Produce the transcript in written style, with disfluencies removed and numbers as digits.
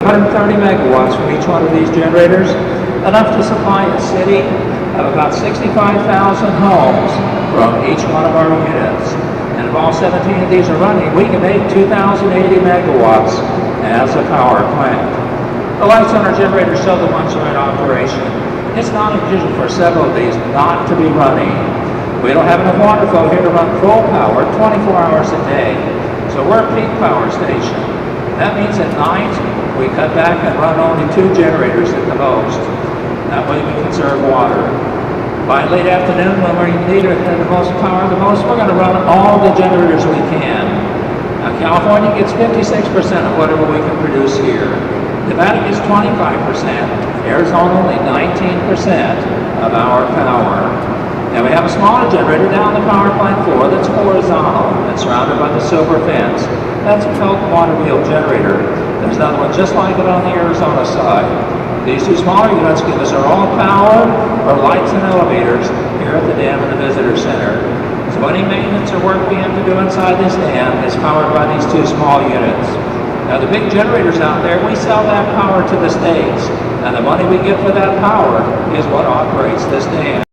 130 megawatts from each one of these generators, enough to supply a city of about 65,000 homes from each one of our units. And if all 17 of these are running, we can make 2,080 megawatts as a power plant. The lights on our generators show the ones are in operation. It's not unusual for several of these not to be running. We don't have enough water flow here to run full power 24 hours a day. So we're a peak power station. That means at night, we cut back and run only 2 generators at the most. That way we conserve water. By late afternoon, when we need the most power the most, we're going to run all the generators we can. Now, California gets 56% of whatever we can produce here. Nevada gets 25%. Arizona only 19% of our power. Now we have a smaller generator down the power plant floor that's horizontal and surrounded by the silver fence. That's a Pelt water wheel generator. There's another one just like it on the Arizona side. These 2 smaller units give us our own power or lights and elevators here at the dam and the visitor center. So any maintenance or work we have to do inside this dam is powered by these 2 small units. Now the big generators out there, we sell that power to the states. And the money we get for that power is what operates this dam.